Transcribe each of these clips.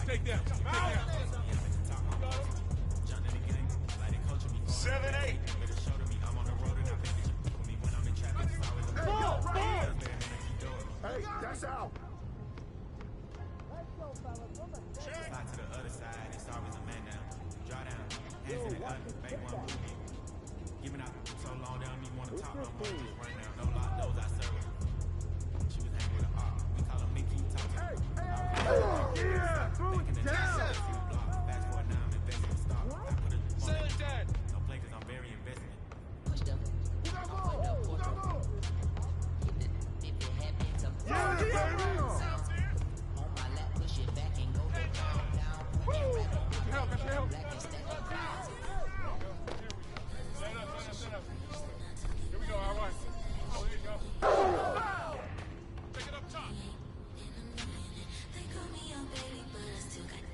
Take them. 7-8. Hey, that's out. Slide to the other side, it's always a man down. Draw down, hands in the gun, make one move. Giving out so long, they don't even want to talk no more. Just run down, no lock, those I serve. She was hanging with an op. We call him Mickey, talk to him. Yeah, throw it down. Fast forward now, I'm investing in stock. I put a no play because I'm very invested. Push them. Yeah, baby. On my lap, push it back and go down. Here we go, all right. Oh, there you go. Take it up top.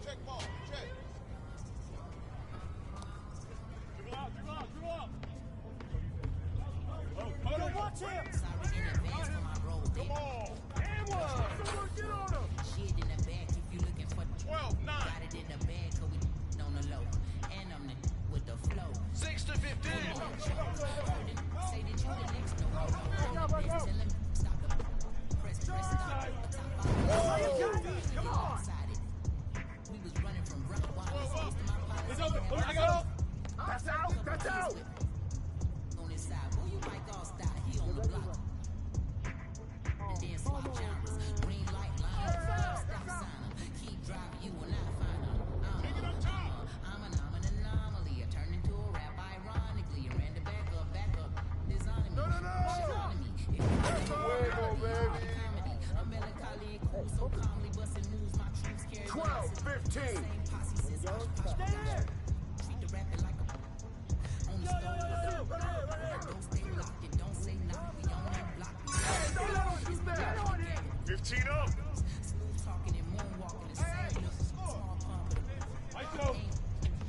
Check ball, check. Dribble out. Oh, watch him. Sorry in advance for my role, baby. Come on. And one. Someone get on him. Shit in the bag if you looking for 12, 9. Got it in the bag cause we on the low. And I'm the with the flow. 6 to 15. Say that you the next no. Tell him stop the press stop. Come on. We was running from rock while It's open. I got That's out. on his side. Boy, you might all style. He on the block. And then swap genres. Green light line. Stop sign. Keep driving. You will not find him. I'm an anomaly. I turned into a rap ironically. I ran the back up. Designing me. No. Comedy. I'm melancholy, cool, so calmly busting moves. My troops carry 12, 15. Same posse since I was treat the rapping like a on the stove. Don't stay locked and don't say nothing. We on that block. 15 up. Smooth talking and moonwalking the same look. Small pump, Let's go.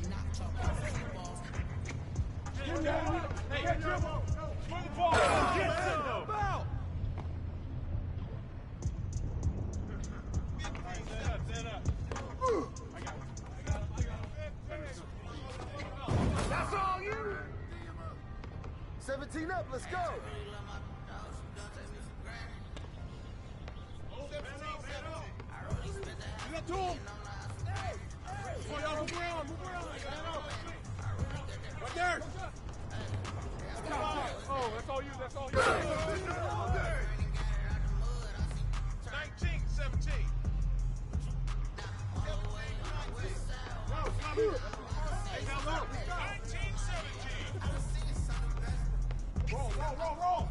not talking footballs. Hey, dribble. Swing the ball. Help out. Stand up. I got him. That's all you. 17 up. Let's go. 17. You got 2. Come on, y'all, move around. Right there. Oh, that's all you. 19, 17. Hey, now look. 19, 17. Roll.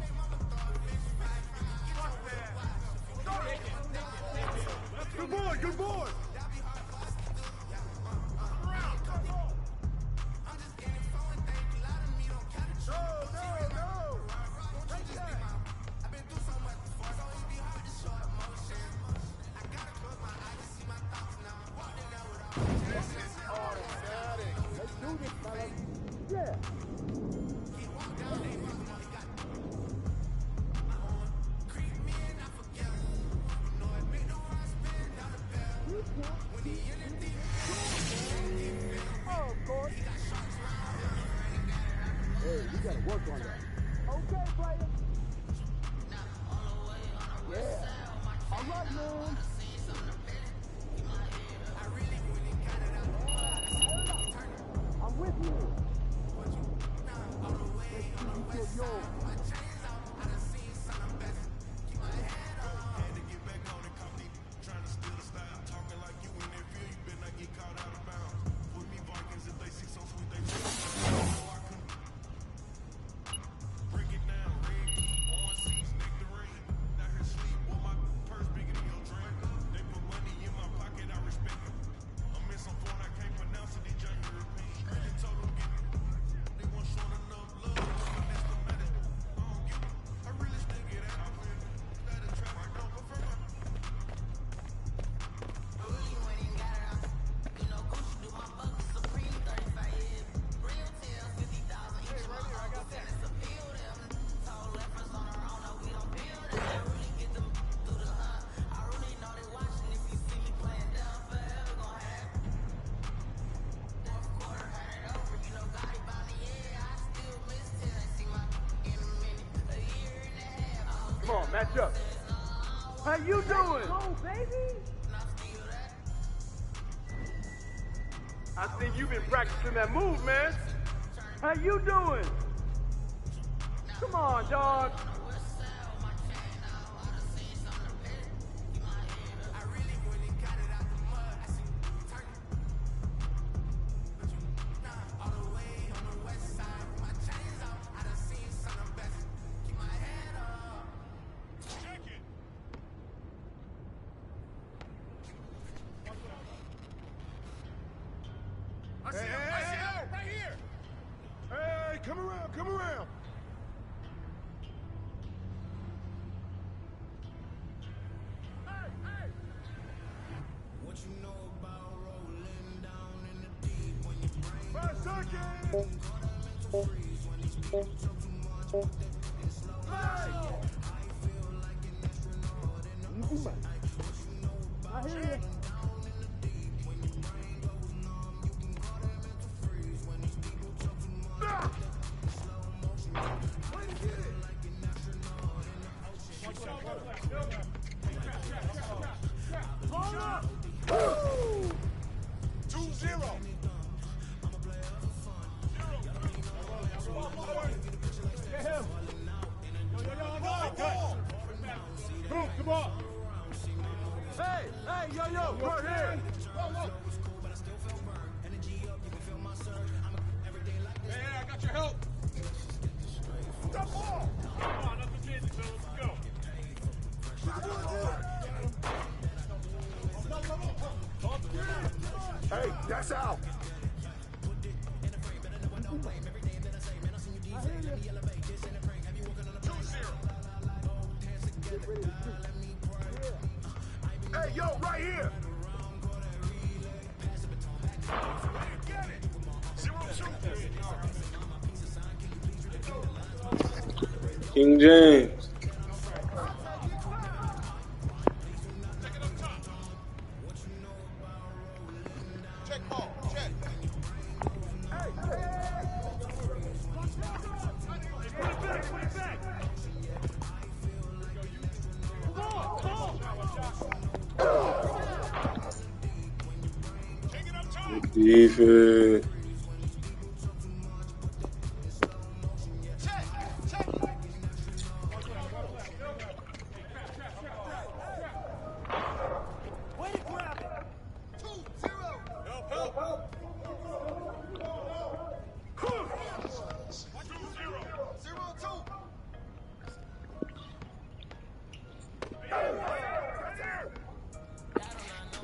ya. How you doing? Go, baby. I think you've been practicing that move, man. How you doing? Come on, dog. Hey, right here. Hey, come around, come around. What you know about rolling down in the deep when your brain 5 seconds. freeze when these people talk too much, but they think it's slow. Hey. I feel like an astronaut in the ocean. What you know about rolling down in the deep when your brain goes numb, you can call that mental freeze when these people talk too much, but they think it's slow motion. I feel like an astronaut in the ocean. Hold up. 2-0. Come on. Hey, yo, right here. Man, I got your help. Stop ball. Come on, nothing fancy, fellas. Let's go. Hey, that's out. Hey, yo, right here. Get it. 0-2. King James. Take it up top. Check ball. Check. Hey. Put it back. Take it up top. Defense. Check. Way to grab it. 2-0. Help. 0-2.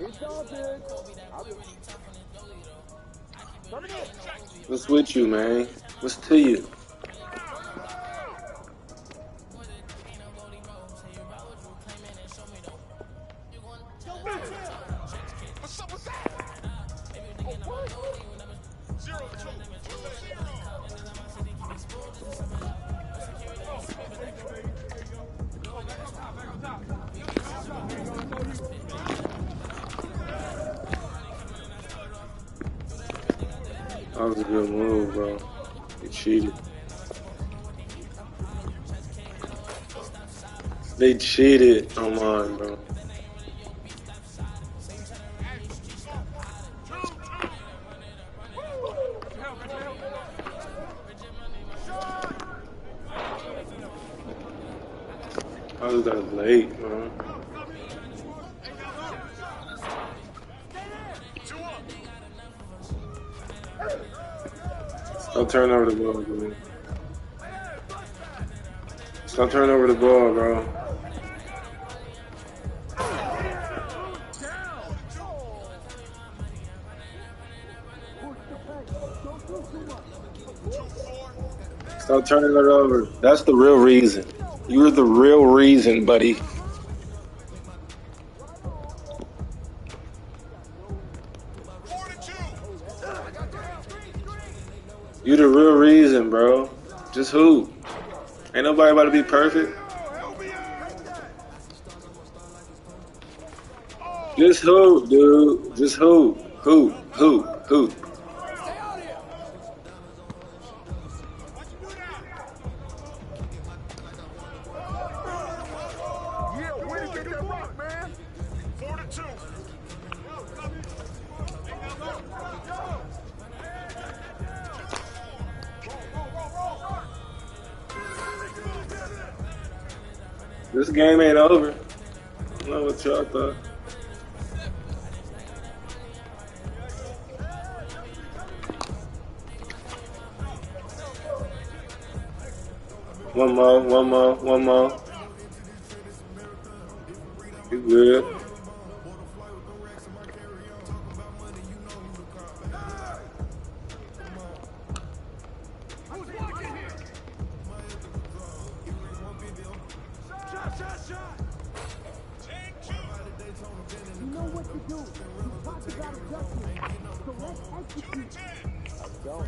It's all good. What's with you, man? What's to you? What's up with that? 0-2. That was a good move, bro. You cheated. They cheated on mine, bro. I was that late, man. Stop turning over the ball, bro. Stop turning over the ball, bro. Stop turning it over. That's the real reason. You're the real reason, buddy. You the real reason, bro. Just hoop. Ain't nobody about to be perfect. Just hoop, dude. Just hoop. Hoop. Hoop. Hoop. Get that rock, man. 4 to 2. This game ain't over. I don't know what y'all thought. One more. You good. You know what to do. You talked about adjustment. So let's execute. Let's go.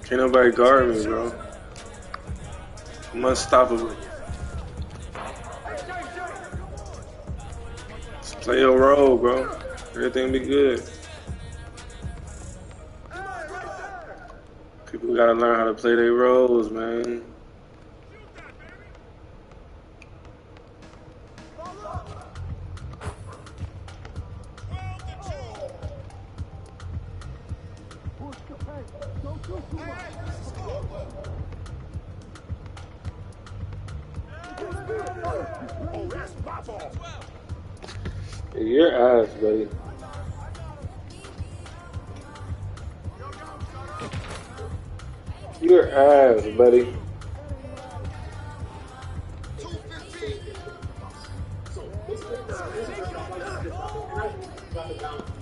Can't nobody guard me, bro. I'm unstoppable. Just play your role, bro. Everything be good. People gotta learn how to play their roles, man. Oh, that's my ball. Your ass, buddy. Your ass, buddy.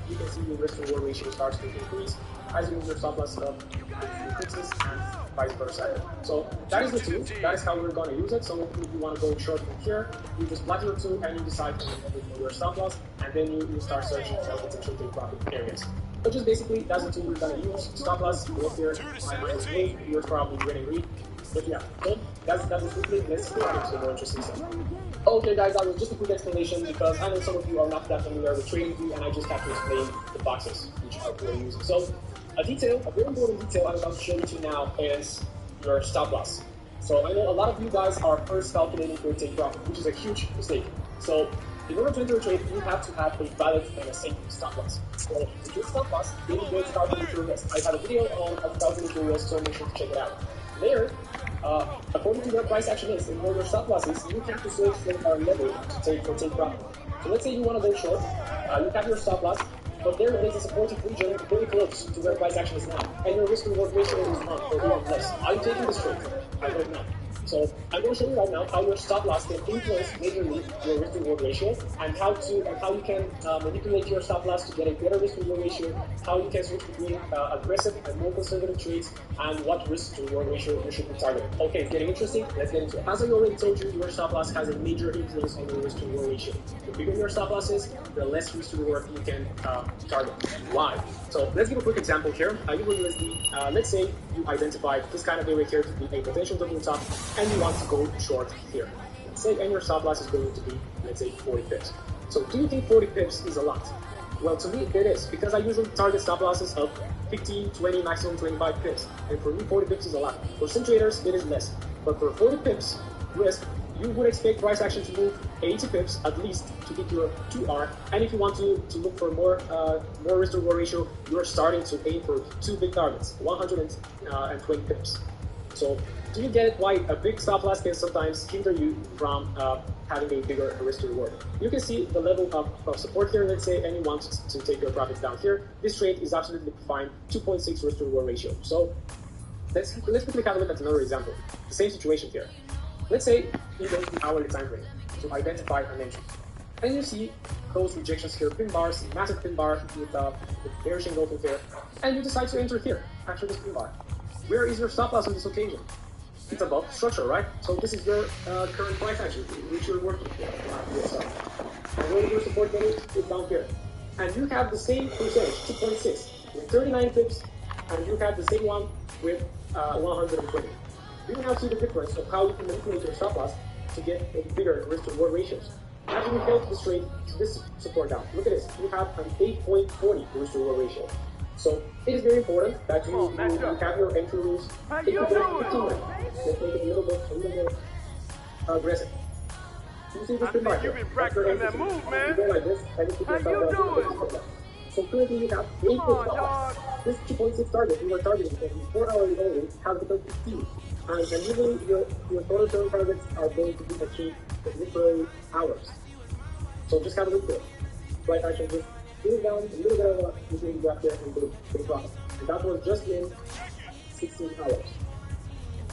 You can see your risk reward ratio starts to increase as you move your stop loss up fixes and vice versa. So that is the tool. That is how we're going to use it. So if you want to go short from here, you just block your tool and you decide to move your stop loss, and then you start searching for potential take profit areas. So just basically, that's the tool we're going to use. Stop loss, go here, my mind is blue, you're probably winning read. But yeah, so that's it quickly. Let's go into the more interesting stuff. Okay guys, that was just a quick explanation because I know some of you are not that familiar with TradingView and I just have to explain the boxes which we're using. So a very important detail I'm about to show you to now is your stop loss. So I know a lot of you guys are first calculating for take profit, which is a huge mistake. So in order to enter a trade, you have to have a valid and a safe stop loss. So if your stop loss, then you go calculate your risk. I have a video on how to calculate your risk, so make sure to check it out. There, according to where price action is and where your stop loss is, you have to search for a level to take profit. So let's say you want to go short, you have your stop loss, but there is a supportive region very close to where price action is now, and your risk reward ratio is wrong or even less. Are you taking this trade? I don't know. So I'm going to show you right now how your stop loss can influence majorly your risk reward ratio, and how you can manipulate your stop loss to get a better risk reward ratio, how you can switch between aggressive and more conservative trades, and what risk reward ratio you should be targeting. Okay, it's getting interesting. Let's get into it. As I already told you, your stop loss has a major influence on your risk reward ratio. The bigger your stop loss is, the less risk reward you can target. Why? So let's give a quick example here. USD, let's say you identified this kind of area here to be a potential double top, and you want to go short here. Let's say, and your stop loss is going to be, let's say, 40 pips. So do you think 40 pips is a lot? Well, to me, it is, because I usually target stop losses of 15, 20, maximum 25 pips. And for me, 40 pips is a lot. For some traders, it is less. But for 40 pips risk, you would expect price action to move 80 pips at least to hit your 2R. And if you want to look for more risk to reward ratio, you're starting to aim for two big targets, 120 pips. So do you get why a big stop loss can sometimes hinder you from having a bigger risk to reward? You can see the level of support here, let's say, and you want to take your profits down here. This trade is absolutely fine, 2.6 risk to reward ratio. So let's quickly have a look at another example. The same situation here. Let's say you go to the hourly time frame to identify an entry. And you see those rejections here, pin bars, massive pin bar with bearish engulfing here, and you decide to enter here after this pin bar. Where is your stop loss on this occasion? It's above structure, right? So this is your current price action, which you're working for. And where your support level is down here. And you have the same percentage, 2.6, with 39 pips and you have the same one with 120. You can now see the difference of how you can manipulate your stop loss to get a bigger risk to reward ratios. After you held this trade to this support down, look at this, you have an 8.40 risk to reward ratio. So it is very important that you have your entry rules. Take a bit 15 minutes. Just make it a little bit aggressive. You see this good market. You've been practicing that move, man. You go like this, and you How you doing? So currently you have 8 stop. This 2.6 target you were targeting in 4 hours only has become 15. And usually your total term targets are going to be achieved in literally hours. So just have a look there. Right action, just put it down, a little bit of a usually grab there and go to profit. And that was just in 16 hours.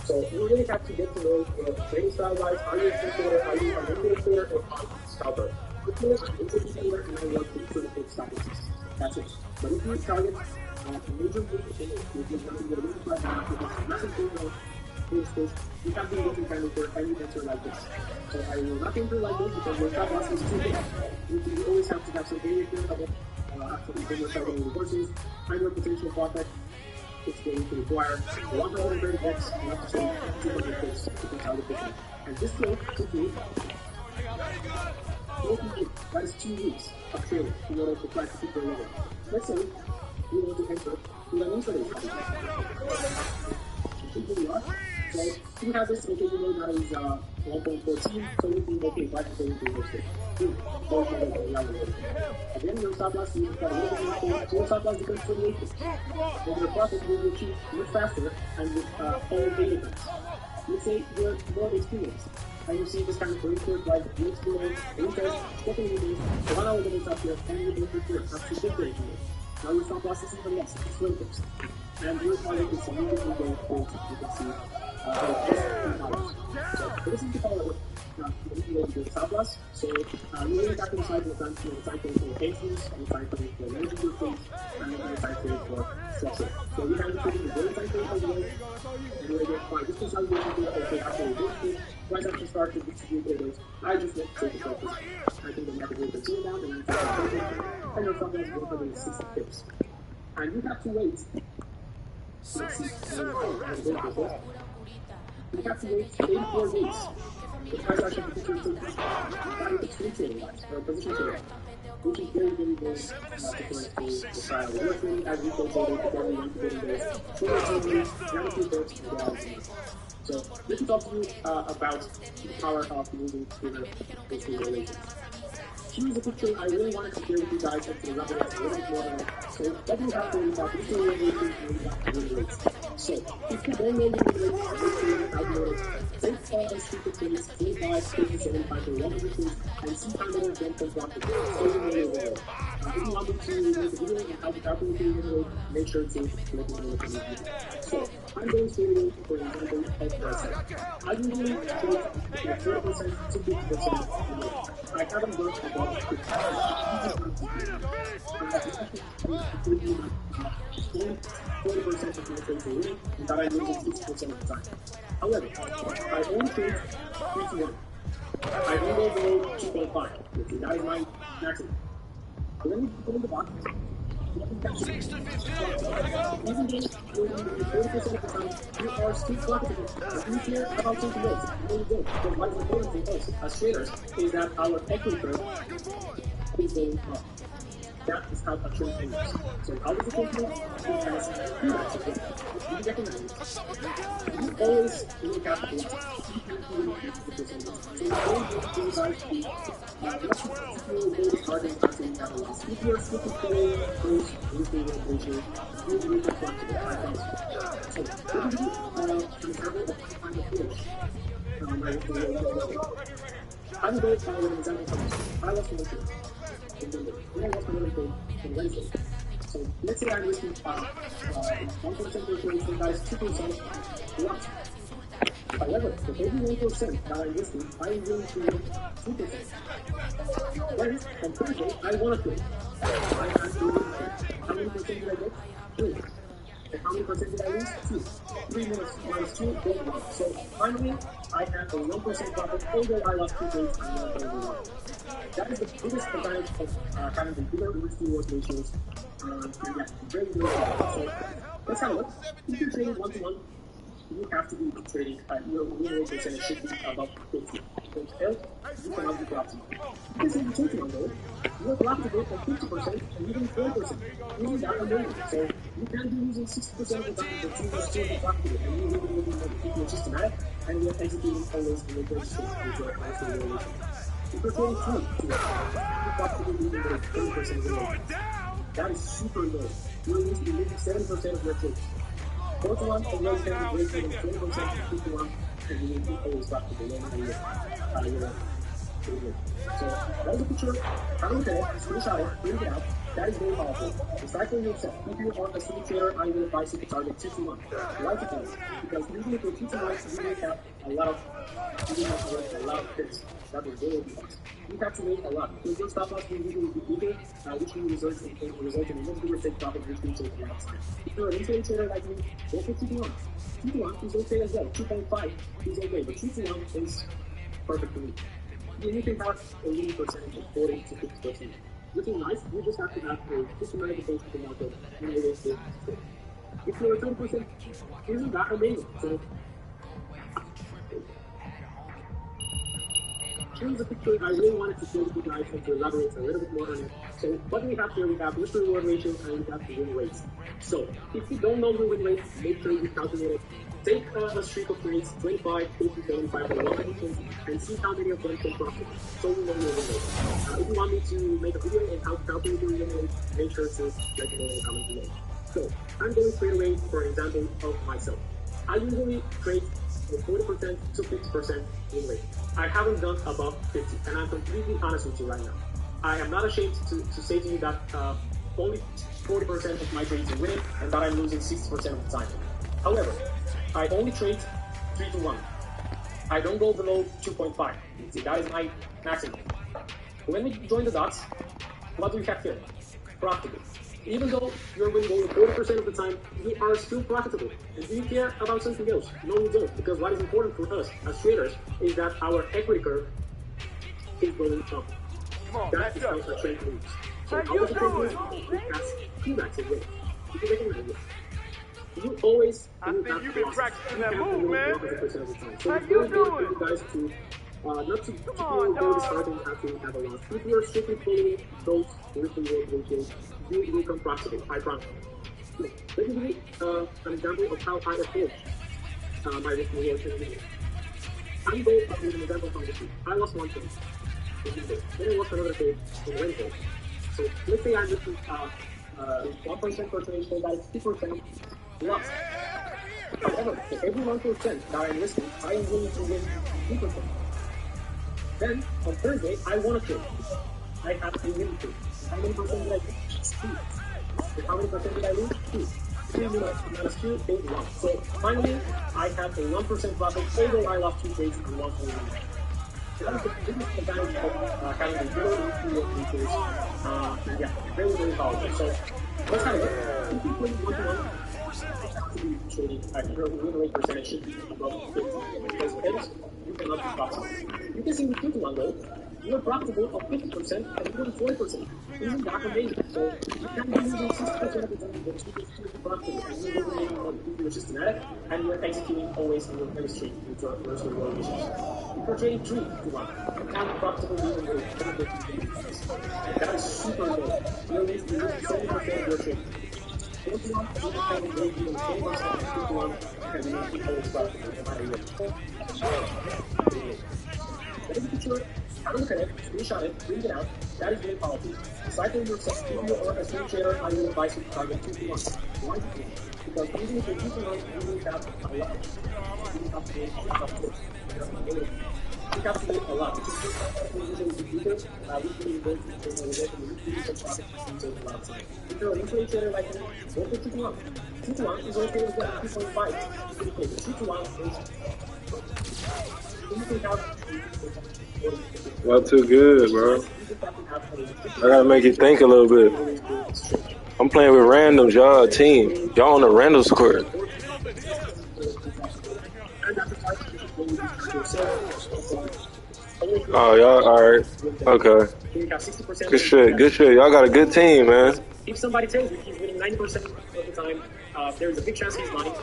So you really have to get to know your trading style guys. Are you a trader? Are you a liquid trader or a scalper? If you're a liquid trader and I work with sort of big stop losses. That's it. But if you target a major move, if you're going to get a really flat down, if there's nothing going on, you have been looking kind of for any enter like this. So I will not enter like this because your stop loss is too big. You always have to have some area here about after you start getting reverses, find your potential profit. It's going to require 130 bucks, not to say 200 bucks to be out of the game. And this trade took me 4 weeks. That is 2 weeks of trading in order to try to keep your level. Let's say you want to enter to an intraday strategy. You are. So you have this, okay, you know that is 1.14, so you think, okay, why should you do this? Again, your stop loss, you got a little bit more space, so your stop loss becomes 28. Then your profit will be achieved much faster and with all data points. Let's say you're more experienced, and you see this kind of very quick, like the experience, the interest, stepping in this, 1 hour minutes up here, and you don't prepare, have to get there. Now your stop loss is even less, it's 20 pips. And your target is significantly going forward, you can see. So this is the power of the stop loss. So you really have to decide what time to decide for entries, and decide for managing your trades, and decide for structure. So you have to put in the very tight trade as well, and you get fine. This is how you do it. Okay, after you do it, once after you start to distribute orders, I just want to take the focus. I think the market will continue down, and then your stop loss will go for 60 pips. And you have to wait. Let's see. You have to wait 84 days. The price action position to swing trading wise, or position trading, which is very, very, very different to the style. We're trading as retail trading, very long trading days, shorter trading, 92 pips, and dollars. So let me talk to you about the power of moving to the relations. Here's a picture I really wanted to share with you guys and to elaborate a little bit more on it. So let me have to about this relations and rates. So if you don't know the rates, calculate take all those stupid things, 25, 50, 75, or 100 things, and see how many of them can drop it. So really well. If you want me to make a video on how to calculate the rate, make sure to let me know in the video. So I'm going to do, for example, of website. I usually take 30% to 50%. I haven't worked about 40% of my trades are winning, and that I lose it 60% of the time. However, I only trade 3 to 1. I don't go below 2.5. That is my maximum. But then you go in the box. Even though you're winning 40% of the time, you are still profitable. If you care about taking risks, you really do. Because what is important to us as traders is that our equity curve is going up. That is how a trade works. So how does it work? It has 2 axes. You recognize you always look at the velocity. So you always want to guys to let's target something that velocity. If you're sticking to those retail ratio, you really want to get 5,000. So what do you do? For example, of kind of fish. I'm going to follow an example from this. I lost my trade. When I lost my trade on Wednesday. So let's say I'm risking 1% per trade, so guys 2% loss. However, for every 1% that I'm risking, I'm willing to win 2%. Whereas, on Thursday, I want to trade. I have to win. How many percent did I get? 3. And how many percent did I lose? 2. 3 minus 2, 1. So finally, I have a 1% profit, although I lost 2 trades, I'm not going to win. That is the biggest advantage of having the bigger risk-reward ratios. And yeah, very, very good. So let's have a look. If you're trading 1-to-1, you have to be trading, your win rate percentage should be about 50. Don't fail, you cannot be profitable. Because if you're 2-to-1 though, you're profitable at 50% and even 40%. Using that amazing. So you can be using 60% of the time for 2 months to be profitable, and you really make if you're systematic and you're executing always in your base state with your constant relation. If you're trading 2-to-1, you're profitable even with 20% win rate. That is super low. You're usually losing 7% of your trades. 4-to-1 and you can be breaking 20% to 2-to-1 and you will be always profitable no matter your so that is a picture. Have a look at it, screenshot it, print it out. That is very powerful. Decipher yourself. If you are a swing trader, I will advise you to target 2-to-1. Why 2-to-1? Because usually for 2-to-1, you will have a lot of hits. That will really be fast. You have to wait a lot. So your stop loss will usually be bigger, which will result in a much bigger take profit, which will take a lot of time. If you're an intraday trader like me, go for 2-to-1. 2-to-1 is okay as well. 2.5 is okay, but 2-to-1 is perfect for me. You can have a winning percentage of 40 to 50%. Which is nice, you just have to have a systematic approach to the market in order to stay. If you're a 30%, isn't that amazing? So, here's a picture I really wanted to show you guys and to elaborate a little bit more on it. So what we have here, we have risk reward ratio and we have the win rates. So if you don't know your win rate, make sure you calculate it. Take a streak of trades, 25, 50, 75, or 120, and see how many of them can profit. So you know your win rate. If you want me to make a video on how to calculate your win rate, make sure to let me know in the comment below. So I'm going straight away for an example of myself. I usually trade with 40% to 50% win rate. I haven't done above 50, and I'm completely honest with you right now. I am not ashamed to say to you that only 40% of my trades are winning, and that I'm losing 60% of the time. However, I only trade 3-to-1. I don't go below 2.5. See, that is my maximum. When we join the dots, what do we have here? Profitable. Even though you're winning only 40% of the time, you are still profitable. And do you care about something else? No, you don't. Because what is important for us as traders is that our equity curve is going up. That is how a trend moves. So how does a trend move? It has two maxes with it. You can recognize this. You always you've been practicing that move, man. 100% of the time. So How it's you very important doing? for you guys to not to go to start and have a loss. If you are strictly following those risk reward ratios, you will become profitable. I promise. So, let me give you an example of how I approach my risk reward trade. I'm going to give an example from this week. I lost one trade. Then I lost another trade on Wednesday. So let's say I'm looking 1% per trade, so that is 2% loss. However, for every 1% that I'm risking, I am willing to win 2%. Then, on Thursday, I won a trade. I have a winning trade. How many percent did I lose? 2. And how many percent did I lose? 2. 2 minus 2 is 1. So finally, I have a 1% profit, although I lost 2 trades and 1 trade. So that is the biggest advantage of having a zero reward ratios. And yeah, very, very powerful. So let's have a look. If you play 1-to-1, trading your win rate percentage should be above 50, because else you cannot be profitable. You can see with 2-to-1 though, you are profitable of 50% and even 40%. Isn't that amazing? So you can be using 60% of the time, but you can still be profitable and you will make money if you're systematic and you're executing always in your chemistry with your risk reward ratios. If you're trading 3-to-1, you can be profitable even with 10%. And that is super low. You're losing 70% of your trade. 41 is not having very good in 10% and 51 and not be always profitable no matter what. That is a picture. Have a look at it, screenshot it, print it out. That is very powerful. Decipher yourself. If you are a swing trader, I will advise you to target 2-to-1. Why 2-to-1? Because even if you're 2-to-1, you will have a lot. You have to wait a lot of trades. You have to wait a lot. If you're usually be bigger, we can invest in the result and we can some profit and take a lot of time. If you're an intraday trader like me, go for 2-to-1. 2-to-1 is okay as well. 2.5 is okay. 2-to-1 is you can have Not too good, bro. I gotta make you think a little bit. I'm playing with randoms, y'all a team. Y'all on a random squad. Oh, y'all alright. Okay. Good shit. Good shit. Y'all got a good team, man. If somebody tells you he's winning 90% of the same time, there is a big chance he's lying.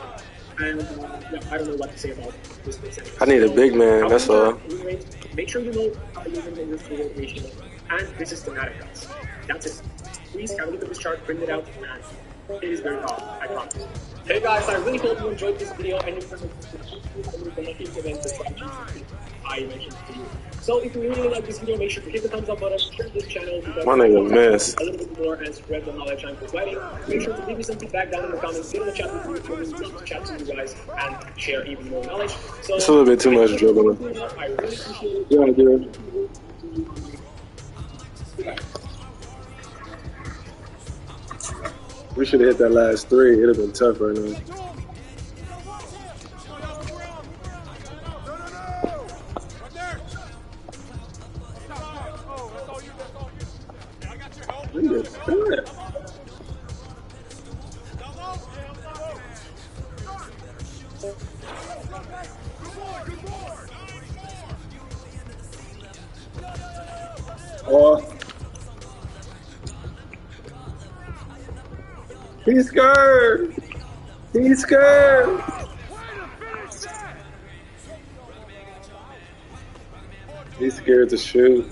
And yeah, I don't know what to say about this percentage. I need a big man, that's all. Make sure you know how to use it in your fluid ratio. And this is schematic, guys. That's it. Please have a look at this chart, print it out, and it is very powerful, I promise. Hey guys, I really hope you enjoyed this video and you can implement the strategies I mentioned to you. So if you really like this video, make sure to hit the thumbs up button, share this channel because My nigga mess. a little bit more and spread the knowledge I'm providing. Make sure to leave me some feedback down in the comments, get in the chat with me, chat to you guys, and share even more knowledge. So It's a little bit too much dribbling. I really appreciate it. Yeah, dude. We should have hit that last three. It'd have been tough right now. Oh. He's scared. He's scared. He's scared to shoot.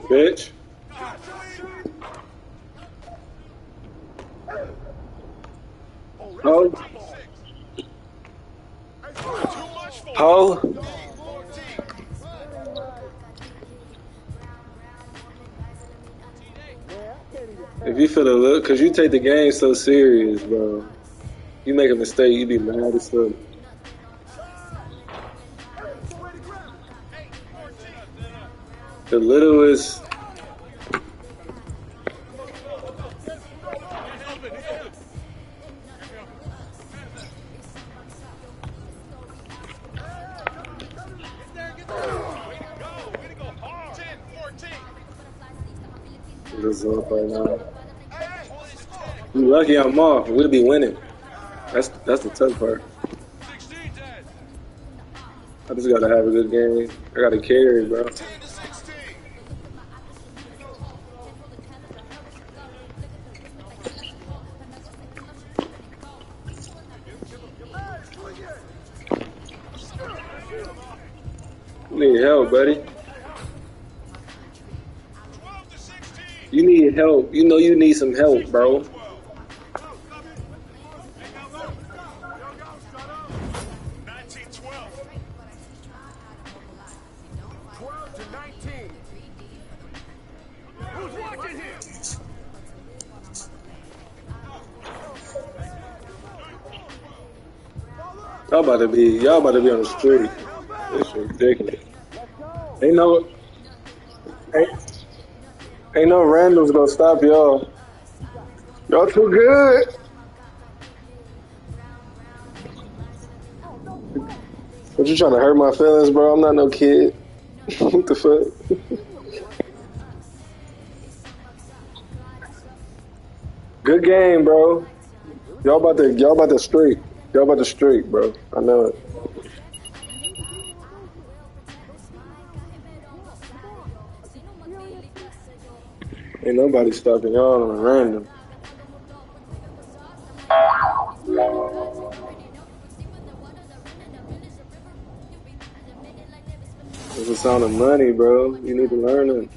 Bitch. Ho. Ho. If you feel a look, cause you take the game so serious, bro. You make a mistake, you be mad as fuck. The littlest. This is up right now. You lucky I'm off. We'll be winning. That's the tough part. I just gotta have a good game. I gotta carry, bro. You need help, buddy. You need help. You know you need some help, bro. Y'all about to be on the street. It's ridiculous. Ain't no randoms gonna stop y'all. Y'all too good. What, you trying to hurt my feelings, bro? I'm not no kid. What the fuck? Good game, bro. Y'all about to streak. Y'all about to streak, bro. I know it. Ain't nobody stopping y'all on a random. It's the sound of money, bro. You need to learn it.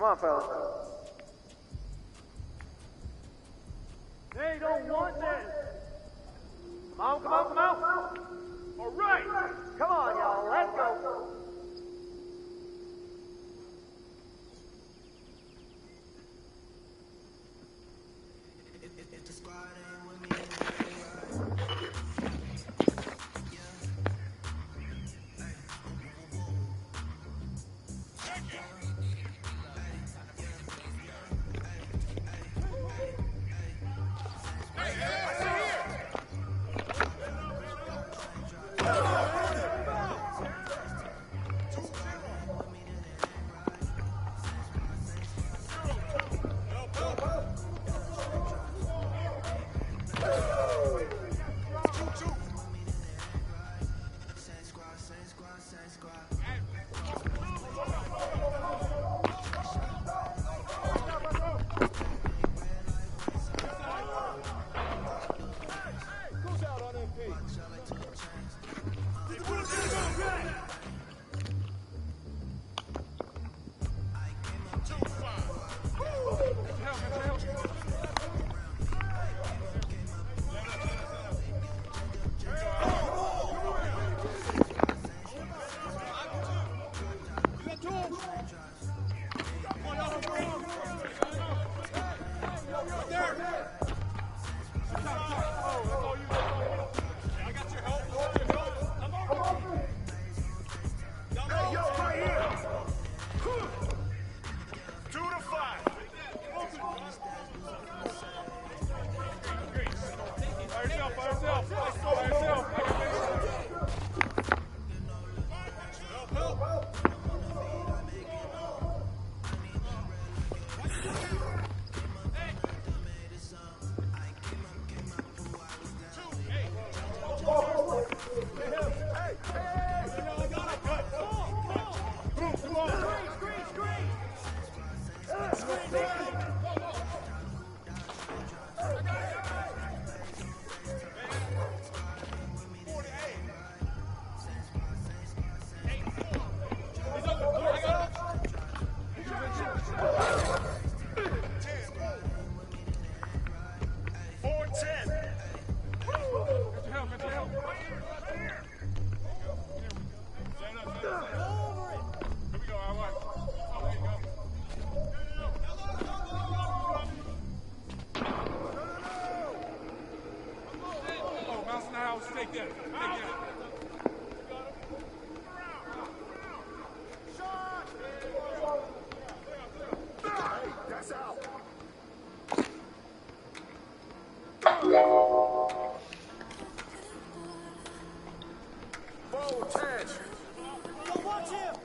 Come on, fellas. They don't want this. Come on. All right. Come on, y'all. Let's go. If the squad ain't with me, then they ain't right. Take that. That's out. Forward, Ted. Don't watch him.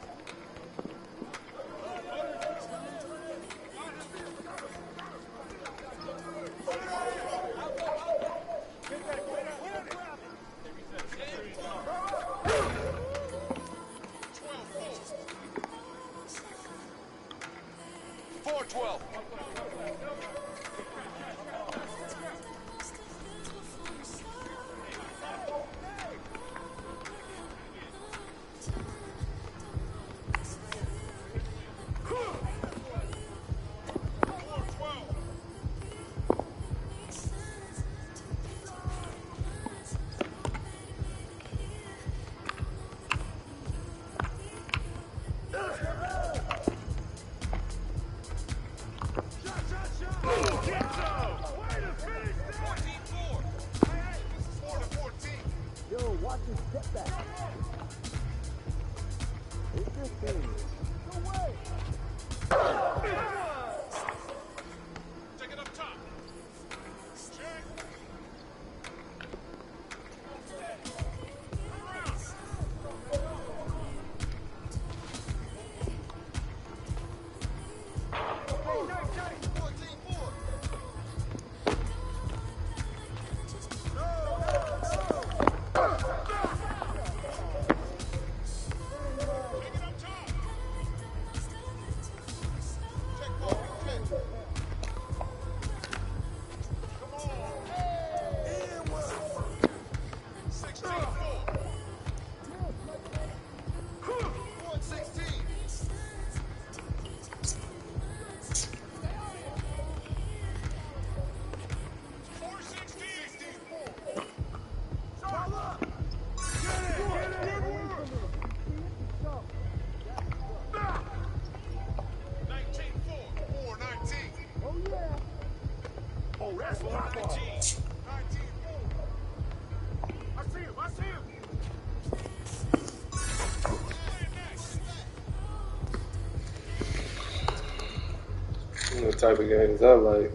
type of games I like.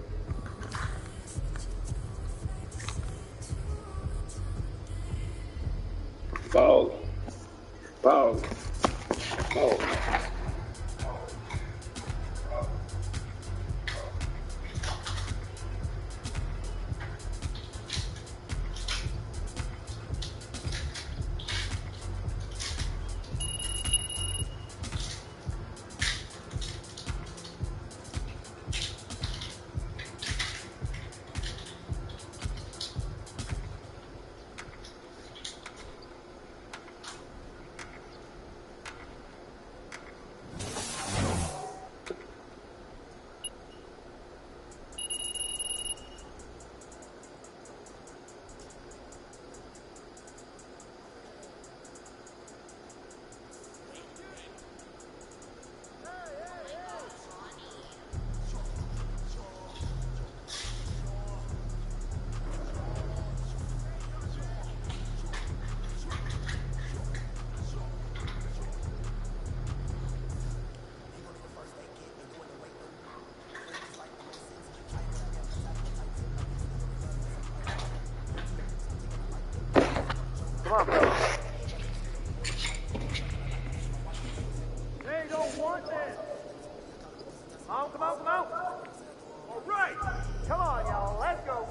Foul. Foul. Foul. Come on, bro. They don't want this. Come on. All right. Come on, y'all. Let's go.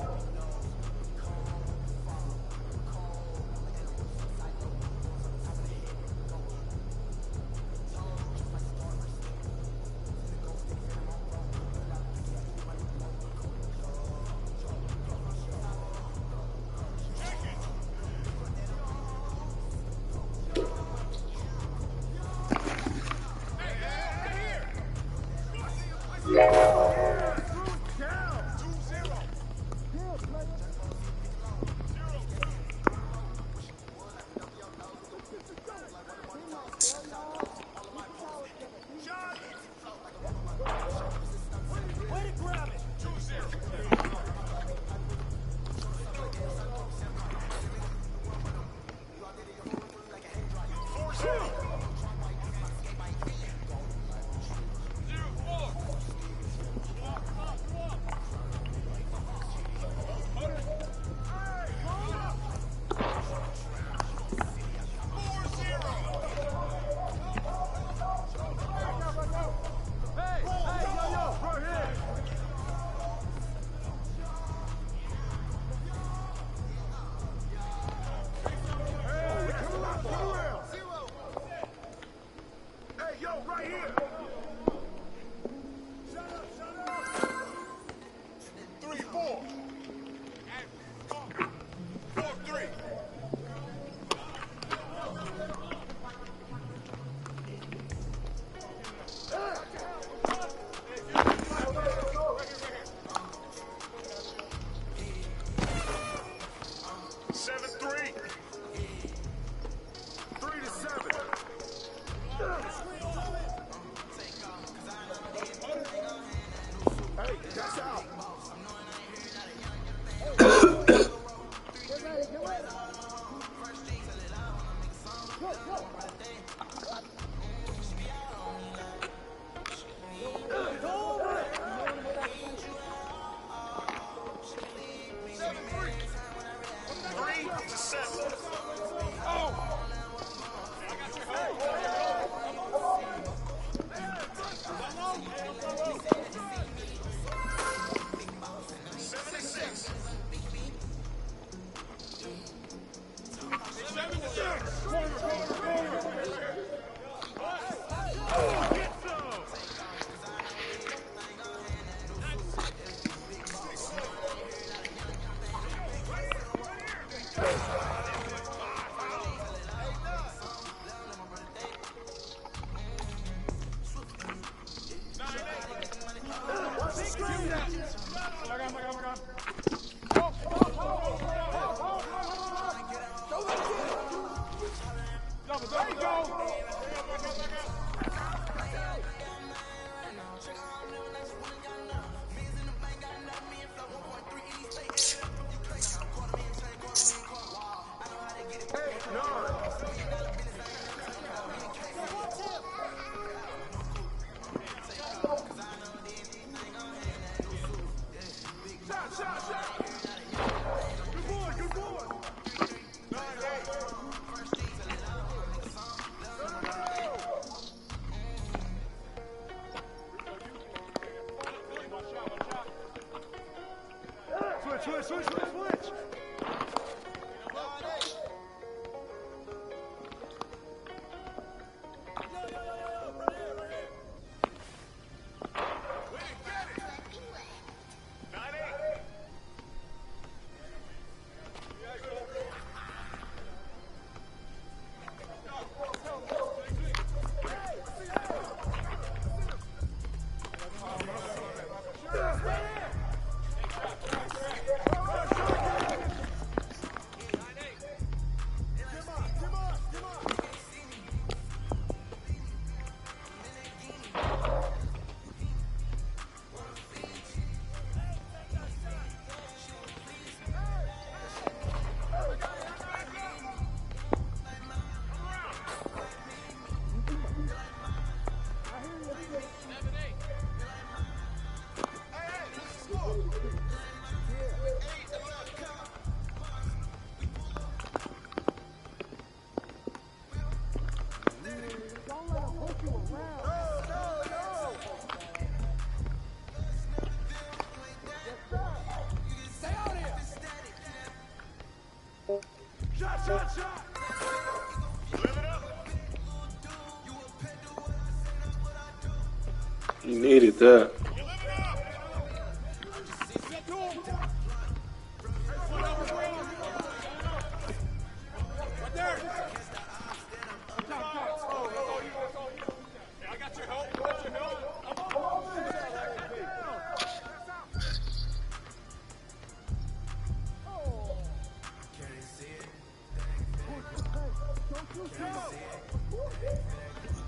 You needed that.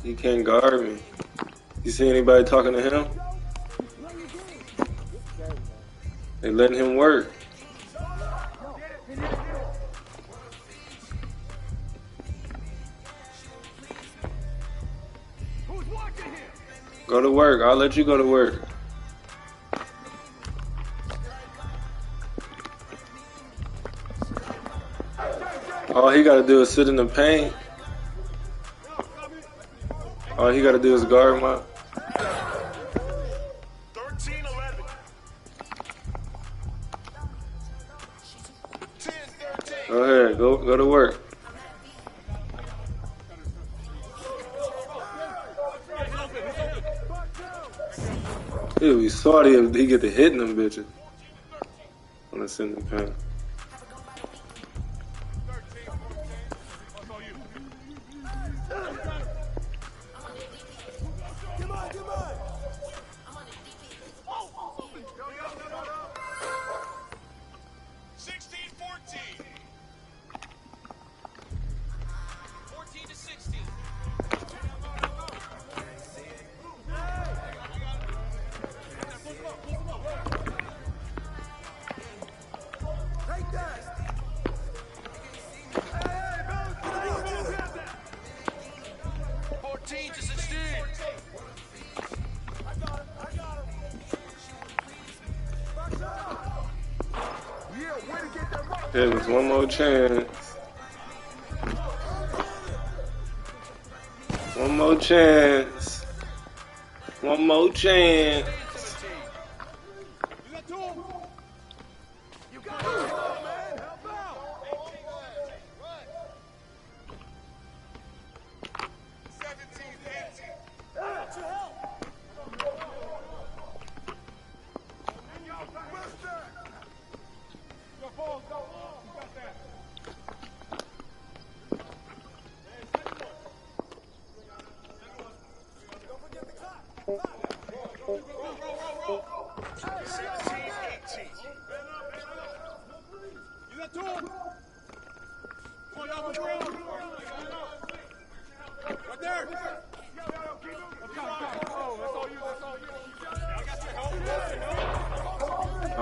He can't guard me. You see anybody talking to him? They letting him work. Go to work. I'll let you go to work. All he got to do is sit in the paint. All he got to do is guard my. 13-11. 10-13. Go ahead. Go to work. Dude, we saw he get to hitting them bitches. On the send the pen. There was one more chance. One more chance. One more chance.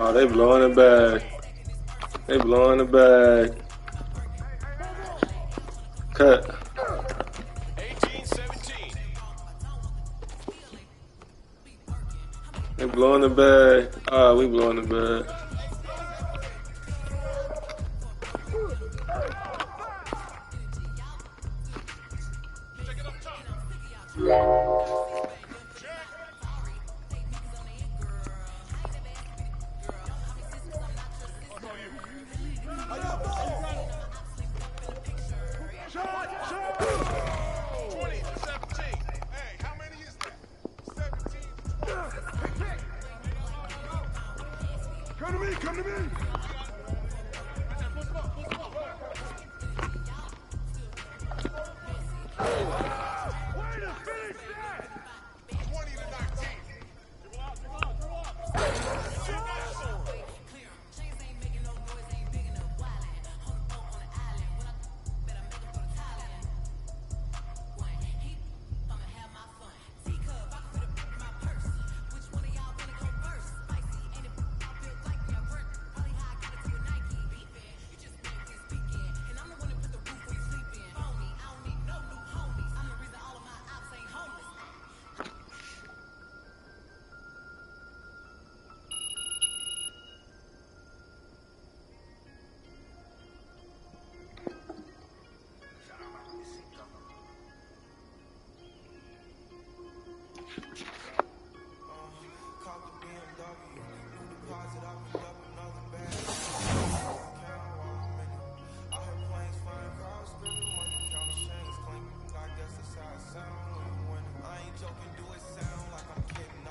Oh, they blowing the bag. They blowing the bag. Cut. 18-17. They blowing the bag. Ah, we blowing the bag. Come to me! Way to finish that! 20-19. Joking, do it sound like I'm kidding.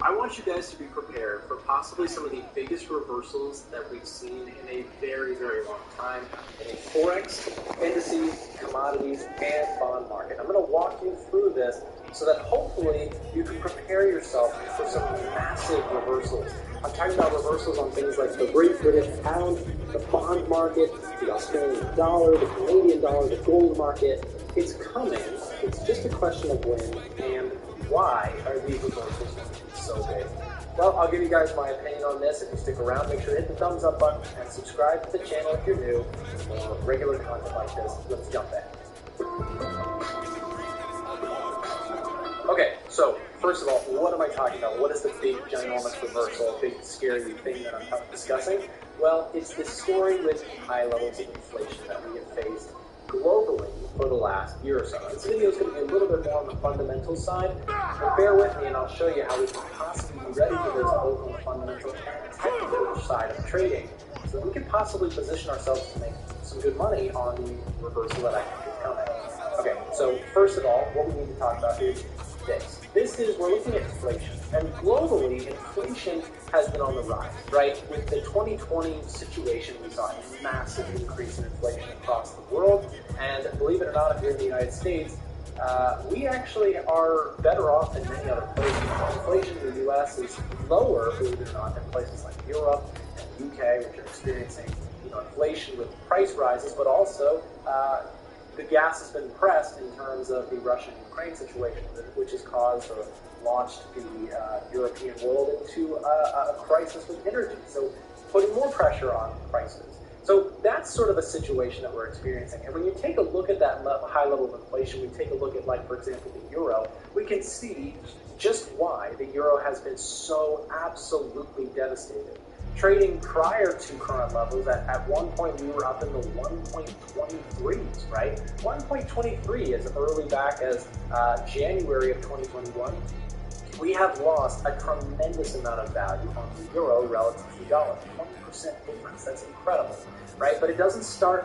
I want you guys to be prepared for possibly some of the biggest reversals that we've seen in a very, very long time in a Forex, indices, commodities, and bond market. I'm going to walk you through this so that hopefully you can prepare yourself for some massive reversals. I'm talking about reversals on things like the Great British pound, the bond market, the Australian dollar, the Canadian dollar, the gold market. It's coming. It's just a question of when and why are these reversals so big? Well, I'll give you guys my opinion on this. If you stick around, make sure to hit the thumbs up button and subscribe to the channel if you're new for regular content like this. Let's jump in. Okay, so first of all, what am I talking about? What is the big, ginormous reversal, big, scary thing that I'm discussing? Well, it's this story with high levels of inflation that we have faced globally for the last year or so. This video is going to be a little bit more on the fundamental side, but bear with me and I'll show you how we can possibly be ready for this both on the fundamental and technical side of trading, so that we can possibly position ourselves to make some good money on the reversal that I think is coming. Okay, so first of all, what we need to talk about is this. We're looking at inflation, and globally, inflation has been on the rise, right? With the 2020 situation, we saw a massive increase in inflation across the world, and believe it or not, here in the United States, we actually are better off than many other places. Inflation in the U.S. is lower, believe it or not, than places like Europe and the UK, which are experiencing inflation with price rises, but also the gas has been pressed in terms of the Russian-Ukraine situation, which has caused or launched the European world into a crisis with energy, so putting more pressure on prices. So that's sort of a situation that we're experiencing. And when you take a look at that high level of inflation, we take a look at, like, for example, the euro, we can see just why the euro has been so absolutely devastated. Trading prior to current levels, at one point we were up in the 1.23s, right? 1.23 as early back as January of 2021. We have lost a tremendous amount of value on the euro relative to the dollar. 20% difference. That's incredible, right? But it doesn't stop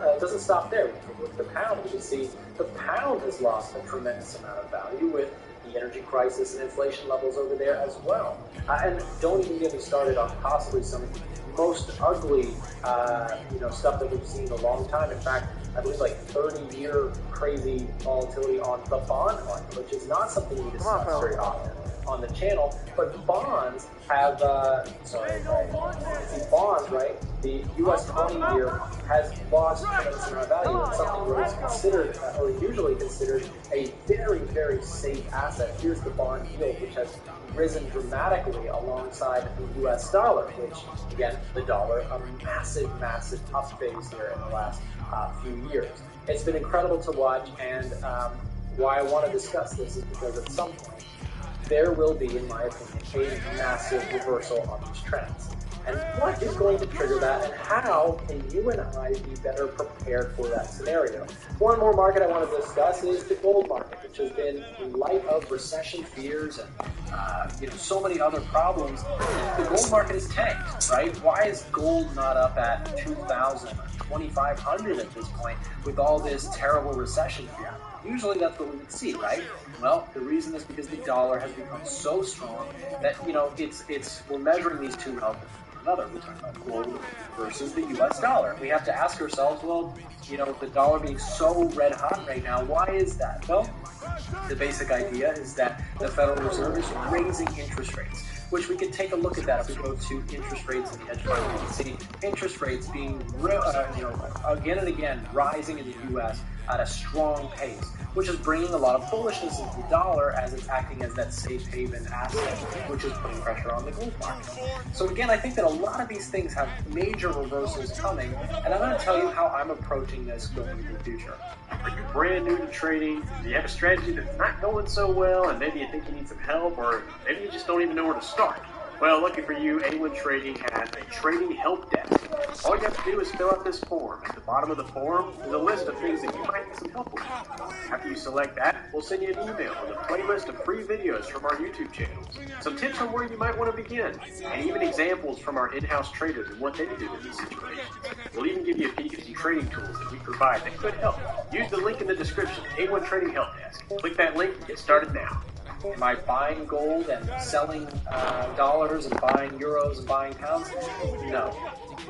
there. When you look at the pound, you can see the pound has lost a tremendous amount of value with the energy crisis and inflation levels over there as well. And don't even get me started on possibly some of the most ugly, stuff that we've seen in a long time. In fact, I believe like 30-year crazy volatility on the bond market, which is not something we discuss very often on the channel. But bonds have, bonds, right? The U.S. 20-year has lost a tremendous amount of value, and something that is considered, or usually considered, a very, very safe asset. Here's the bond yield, which has risen dramatically alongside the U.S. dollar, which, again, the dollar, a massive, massive up phase here in the last few years. It's been incredible to watch, and why I want to discuss this is because at some point, there will be, in my opinion, a massive reversal on these trends. And what is going to trigger that, and how can you and I be better prepared for that scenario? One more market I want to discuss is the gold market, which has been, in light of recession fears and so many other problems, the gold market is tanked, right? Why is gold not up at 2,000 or 2,500 at this point with all this terrible recession fear? Usually that's what we would see, right? Well, the reason is because the dollar has become so strong that, we're measuring these two relative to another. We're talking about gold versus the U.S. dollar. We have to ask ourselves, well, the dollar being so red hot right now, why is that? Well, the basic idea is that the Federal Reserve is raising interest rates, which we can take a look at that if we go to interest rates in the hedge fund. We can see interest rates being, again and again rising in the U.S. at a strong pace, which is bringing a lot of bullishness into the dollar as it's acting as that safe haven asset, which is putting pressure on the gold market. So again, I think that a lot of these things have major reversals coming, and I'm going to tell you how I'm approaching this going into the future. Are you brand new to trading? Do you have a strategy that's not going so well, and maybe you think you need some help, or maybe you just don't even know where to start? Well, lucky for you, A1 Trading has a trading help desk. All you have to do is fill out this form. At the bottom of the form is a list of things that you might need some help with. After you select that, we'll send you an email with a playlist of free videos from our YouTube channels, some tips on where you might want to begin, and even examples from our in-house traders and what they do in these situations. We'll even give you a peek at some trading tools that we provide that could help. Use the link in the description, A1 Trading Help Desk. Click that link and get started now. Am I buying gold and selling dollars and buying euros and buying pounds? No.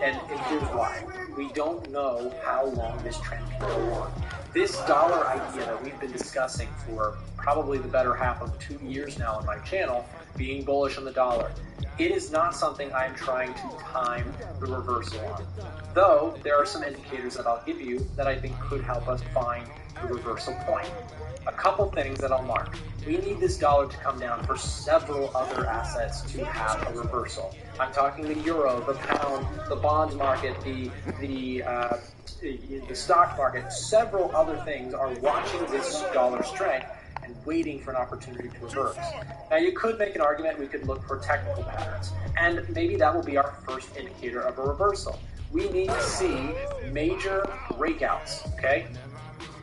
And here's why. We don't know how long this trend can go on. This dollar idea that we've been discussing for probably the better half of 2 years now on my channel, being bullish on the dollar, it is not something I'm trying to time the reversal on. Though, there are some indicators that I'll give you that I think could help us find the reversal point. A couple things that I'll mark. We need this dollar to come down for several other assets to have a reversal. I'm talking the euro, the pound, the bond market, the stock market. Several other things are watching this dollar strength and waiting for an opportunity to reverse. Now, you could make an argument we could look for technical patterns, and maybe that will be our first indicator of a reversal. We need to see major breakouts, okay?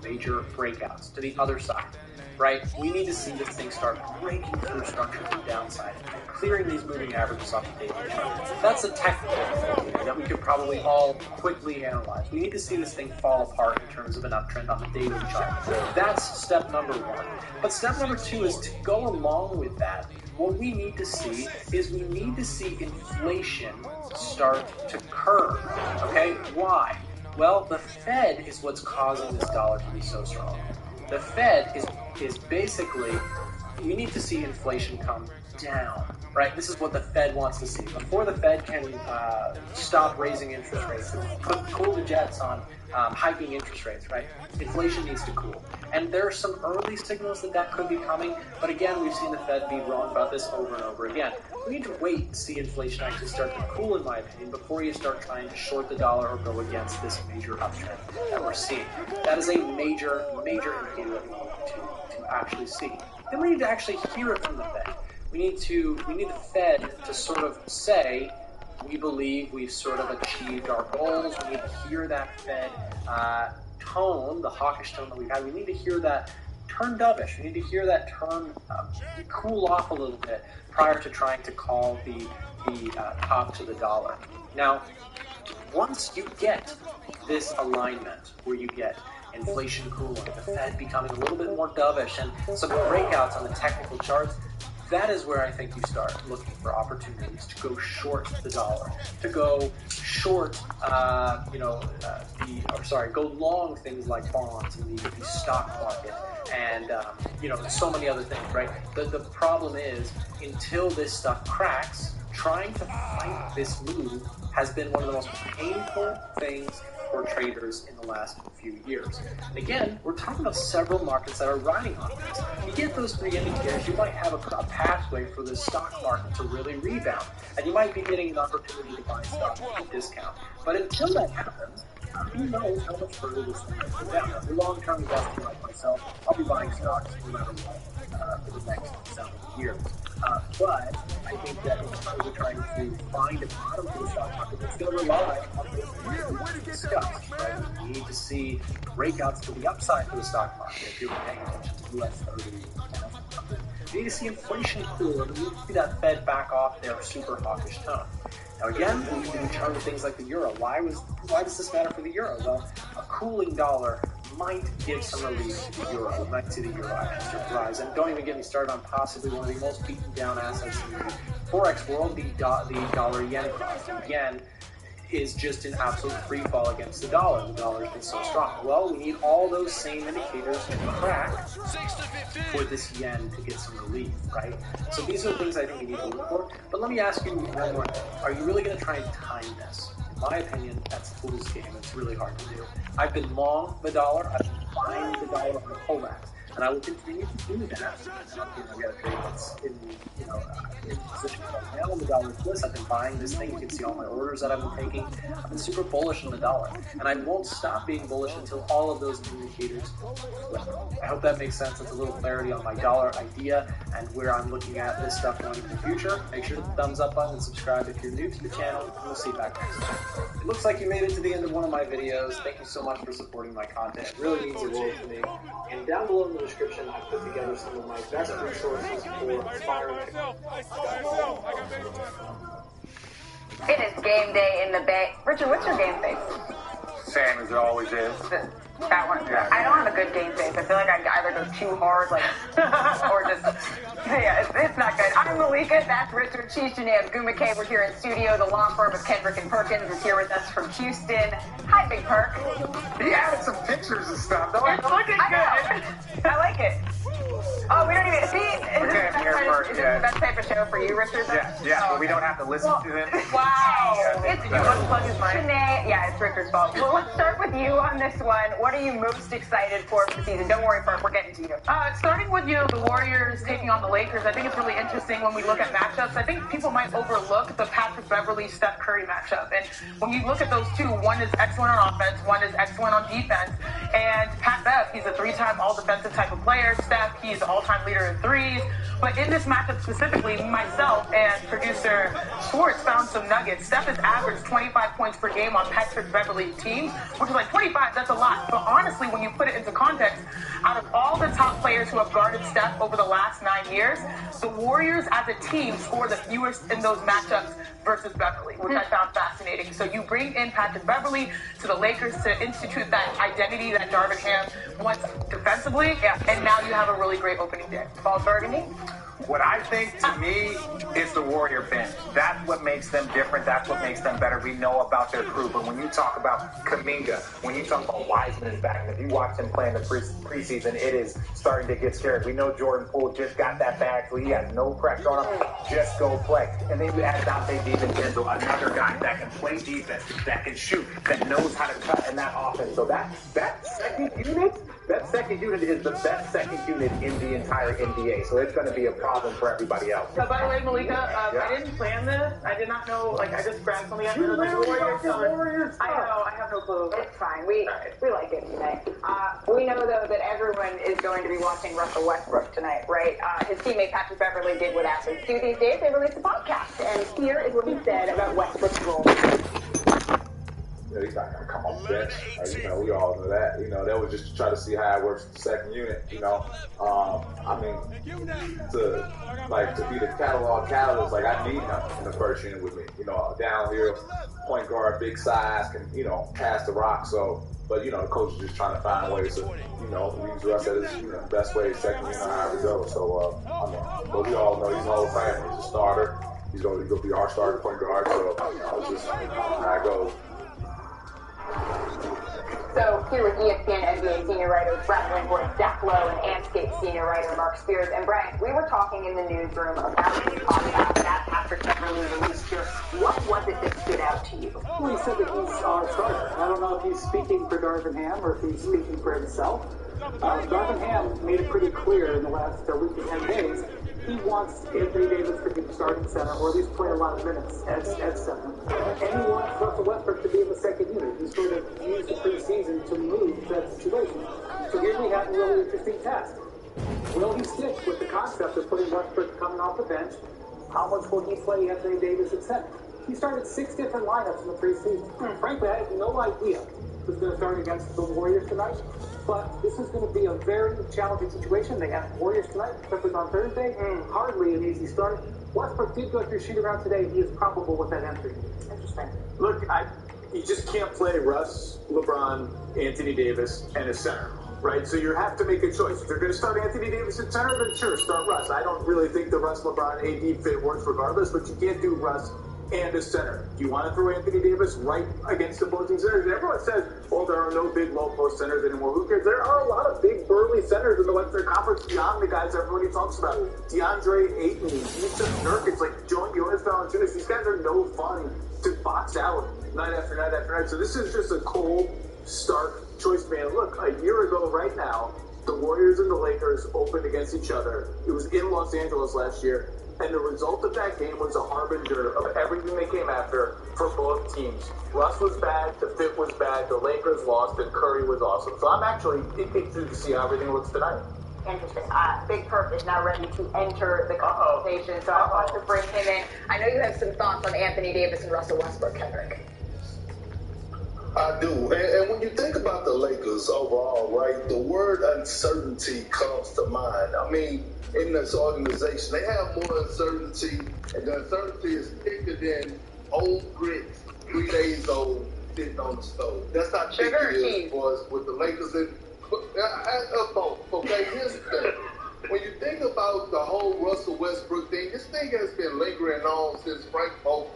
Major breakouts to the other side, right? We need to see this thing start breaking through structure to the downside and clearing these moving averages off the daily chart. That's a technical indicator that we could probably all quickly analyze. We need to see this thing fall apart in terms of an uptrend on the daily chart. That's step number one. But step number two is to go along with that. What we need to see is we need to see inflation start to curve, okay? Why? Well, the Fed is what's causing this dollar to be so strong. The Fed is basically, you need to see inflation come down, right? This is what the Fed wants to see. Before the Fed can stop raising interest rates and cool the jets on hiking interest rates, right? Inflation needs to cool. And there are some early signals that could be coming, but again, we've seen the Fed be wrong about this over and over again. We need to wait and see inflation actually start to cool, in my opinion, before you start trying to short the dollar or go against this major uptrend that we're seeing. That is a major indicator that we need to actually see. Then we need to actually hear it from the Fed. We need the Fed to sort of say, we believe we've sort of achieved our goals. We need to hear that Fed tone, the hawkish tone that we've had. We need to hear that turn dovish. We need to hear that turn cool off a little bit prior to trying to call the top to the dollar. Now, once you get this alignment where you get inflation cooling, the Fed becoming a little bit more dovish, and some breakouts on the technical charts, that is where I think you start looking for opportunities to go short the dollar, to go short, go long things like bonds and the stock market, and so many other things, right? The problem is, until this stuff cracks, trying to fight this move has been one of the most painful things for traders in the last few years. And again, we're talking about several markets that are riding on this. You get those three indicators, you might have a pathway for the stock market to really rebound, and you might be getting an opportunity to buy stock at a discount. But until that happens, who knows how much further this thing can go down. As a long-term investor like myself, I'll be buying stocks no matter what for the next several years. But I think that we're trying to find a bottom for the stock market that's going to rely on this we discussed, right? We need to see breakouts to the upside for the stock market if you're paying attention to US 30. We need to see inflation cool, and we need to see that Fed back off their super hawkish tone. Now again, we return to things like the euro. Why does this matter for the euro? Well, a cooling dollar might give some relief to the euro. We might see the euro actually start to rise. And don't even get me started on possibly one of the most beaten down assets in the Forex world, the dollar-yen cross. The yen is just in absolute free fall against the dollar. The dollar's been so strong. Well, we need all those same indicators to crack for this yen to get some relief, right? So these are the things I think we need to look for. But let me ask you one more thing. Are you really going to try and time this? In my opinion, that's a fool's game. It's really hard to do. I've been long the dollar. I've been buying the dollar on the pullbacks. And I will continue to do that. And I've got a trade that's in position right now. on the dollar twist. I've been buying this thing. You can see all my orders that I've been taking. I've been super bullish on the dollar, and I won't stop being bullish until all of those indicators flip. I hope that makes sense. That's a little clarity on my dollar idea and where I'm looking at this stuff going into the future. Make sure to hit the thumbs up button and subscribe if you're new to the channel, and we'll see you back next time. It looks like you made it to the end of one of my videos. Thank you so much for supporting my content. It really means the world to me. And down below in the description, I've put together some of my best resources for aspiring. It is game day in the Bay. Richard, what's your game face? Same as it always is. That one. Yeah. I don't have a good game face. I feel like I either go too hard, like, or just, yeah, it's not good. I'm Malika. That's Richard. She's Janae Gumake. We're here in studio. The law firm of Kendrick and Perkins is here with us from Houston. Hi, Big Perk. He added some pictures and stuff. Though. It's looking good. I like it. Oh, we don't even see. Is this the best type of show for you, Richard? Yeah, but we don't have to listen to them. Wow. Yeah, It's Janae. Yeah, it's Richard's fault. Well, let's start with you on this one. What are you most excited for the season? Don't worry, Perk, we're getting to you. Starting with, the Warriors taking on the Lakers, I think it's really interesting when we look at matchups. I think people might overlook the Patrick Beverley-Steph Curry matchup. And when you look at those two, one is excellent on offense, one is excellent on defense. And Pat Bev, he's a three-time all-defensive type of player. Steph, he's the all-time leader in threes. But in this matchup specifically, myself and producer Schwartz found some nuggets. Steph has averaged 25 points per game on Patrick Beverley's team, which is like 25, that's a lot. But honestly, when you put it into context, out of all the top players who have guarded Steph over the last 9 years, the Warriors as a team score the fewest in those matchups versus Beverley, which I found fascinating. So you bring in Patrick Beverley to the Lakers to institute that identity that Darvin Ham wants defensively, and now you have a really great opening day. Paul Burgundy? What I think, to me, is the Warrior bench. That's what makes them different. That's what makes them better. We know about their crew. But when you talk about Kuminga, when you talk about Wiseman is back, and if you watch him play in the preseason, it is starting to get scary. We know Jordan Poole just got that bag, so he has no pressure on him. Just go play. And then you add Dante DiVincenzo, another guy that can play defense, that can shoot, that knows how to cut in that offense. So that second unit is the best second unit in the entire NBA. So it's going to be a problem for everybody else. So by the way, Malika, I didn't plan this. I did not know, I just grabbed something out of the Warriors. I know, I have no clue. It's fine. We like it tonight. We know, though, that everyone is going to be watching Russell Westbrook tonight, right? His teammate Patrick Beverley did what athletes do these days. They released a podcast, and here is what he said about Westbrook's role. He's not going to come off the bench. We all know that. That was just to try to see how it works with the second unit. To be the catalog catalyst, I need him in the first unit with me. Down here, point guard, big size, can, pass the rock. So, but, the coach is just trying to find ways to, use Russ at his best way, second unit, however it goes. So, but we all know he's an old fan. He's a starter. He's going to be our starting point guard. So, it's just how it goes. So here with ESPN NBA senior writers Brad Wingworth, Zach Lowe, and Anscape senior writer Mark Spears. And Brian, we were talking in the newsroom about this podcast that Patrick Beverley released here. What was it that stood out to you? Well, he said that he's our starter. I don't know if he's speaking for Darvin Ham or if he's speaking for himself. Darvin Ham made it pretty clear in the last week and 10 days he wants Anthony Davis to be the starting center, or at least play a lot of minutes at center. And he wants Russell Westbrook to be in the second unit. He's sort of used the preseason to move that situation. So here we have a really interesting test. Will he stick with the concept of putting Westbrook coming off the bench? How much will he play Anthony Davis at center? He started 6 different lineups in the preseason. Frankly, I had no idea who's going to start against the Warriors tonight. But this is going to be a very challenging situation. They have Warriors tonight, Clippers on Thursday. Hardly an easy start. Westbrook did go through shoot around today. He is probable with that entry. Interesting. Look, you just can't play Russ, LeBron, Anthony Davis, and a center, right? So you have to make a choice. If you're going to start Anthony Davis at center, then sure, start Russ. I don't really think the Russ, LeBron, AD fit works regardless, but you can't do Russ and a center. Do you want to throw Anthony Davis right against opposing centers? Everyone says, well, there are no big low-post centers anymore. Who cares? There are a lot of big, burly centers in the Western Conference beyond the guys everybody talks about. DeAndre Ayton, Yusuf Nurkic, Jonas Valanciunas. These guys are no fun to box out night after night after night. So this is just a cold, stark choice, man. Look, a year ago right now, the Warriors and the Lakers opened against each other. It was in Los Angeles last year. And the result of that game was a harbinger of everything that came after for both teams. Russ was bad, the fit was bad, the Lakers lost, and Curry was awesome. So I'm actually interested to see how everything looks tonight. Interesting. Big Perp is now ready to enter the conversation, so I want to bring him in. I know you have some thoughts on Anthony Davis and Russell Westbrook, Kendrick. I do. And when you think about the Lakers overall, right, the word uncertainty comes to mind. I mean, in this organization, they have more uncertainty, and the uncertainty is thicker than old grits, 3 days old, sitting on the stove. That's how thick it is for us with the Lakers. And okay, here's the thing. When you think about the whole Russell Westbrook thing, this thing has been lingering on since Frank Vogel.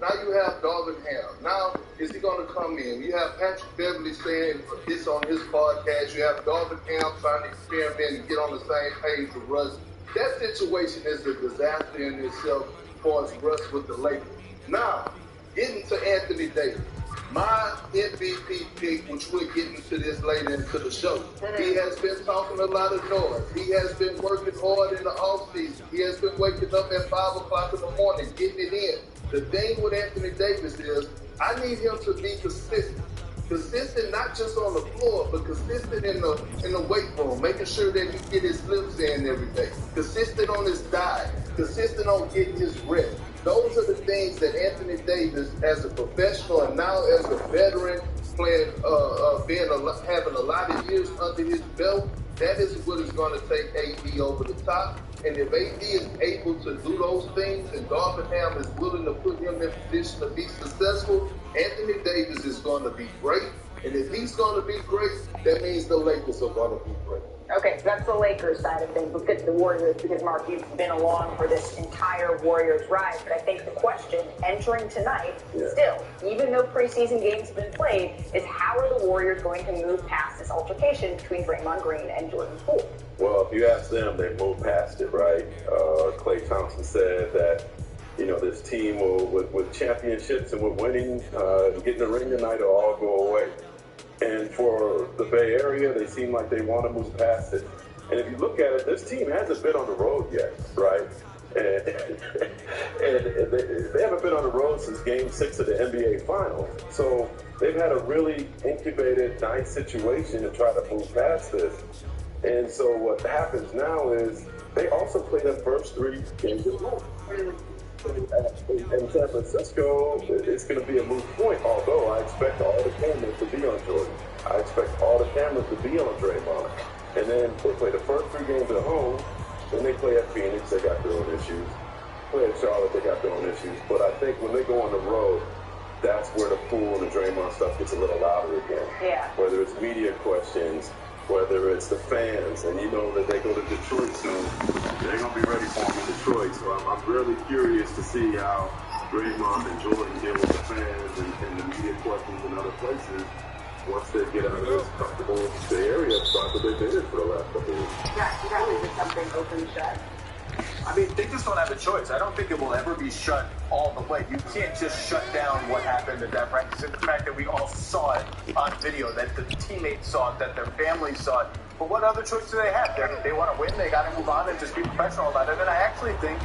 Now you have Darvin Ham. Now, is he going to come in? You have Patrick Beverly saying this on his podcast. You have Darvin Ham trying to experiment and get on the same page with Russ. That situation is a disaster in itself as far as Russ with the Lakers. Now, getting to Anthony Davis. My MVP pick, which we'll get into this later into the show, he has been talking a lot of noise. He has been working hard in the offseason. He has been waking up at 5 o'clock in the morning, getting it in. The thing with Anthony Davis is, I need him to be consistent. Consistent not just on the floor, but consistent in the weight room, making sure that he get his lifts in every day. Consistent on his diet. Consistent on getting his rest. Those are the things that Anthony Davis, as a professional and now as a veteran, playing, having a lot of years under his belt, that is what is going to take AD over the top. And if AD is able to do those things and Darvin Ham is willing to put him in position to be successful, Anthony Davis is going to be great. And if he's going to be great, that means the Lakers are going to be great. Okay, so that's the Lakers side of things. Let's get to the Warriors because, Mark, you've been along for this entire Warriors ride. But I think the question entering tonight, still, even though preseason games have been played, is how are the Warriors going to move past this altercation between Draymond Green and Jordan Poole? Well, if you ask them, they moved past it, right? Klay Thompson said that, you know, this team will, with championships and with winning, getting the ring tonight will all go away. And for the Bay Area, they seem like they want to move past it. And if you look at it, this team hasn't been on the road yet, right? And they haven't been on the road since Game 6 of the NBA Finals. So they've had a really incubated, nice situation to try to move past this. And so what happens now is they also play their first 3 games at home. In San Francisco, it's going to be a moot point, although I expect all the cameras to be on Jordan. I expect all the cameras to be on Draymond. And then they play the first 3 games at home, then they play at Phoenix, they got their own issues. Play at Charlotte, they got their own issues. But I think when they go on the road, that's where the Poole and the Draymond stuff gets a little louder again. Yeah. Whether it's media questions, whether it's the fans, and you know that they go to Detroit soon, they're going to be ready for them in Detroit. So I'm really curious to see how Draymond and Jordan deal with the fans and the media questions in other places once they get out of this comfortable area spot that they've been in for the last couple of years. Yeah, you got to leave something open shut. I mean, they just don't have a choice. I don't think it will ever be shut all the way. You can't just shut down what happened at that practice. And the fact that we all saw it on video, that the teammates saw it, that their families saw it. But what other choice do they have? They want to win. They got to move on and just be professional about it. And I actually think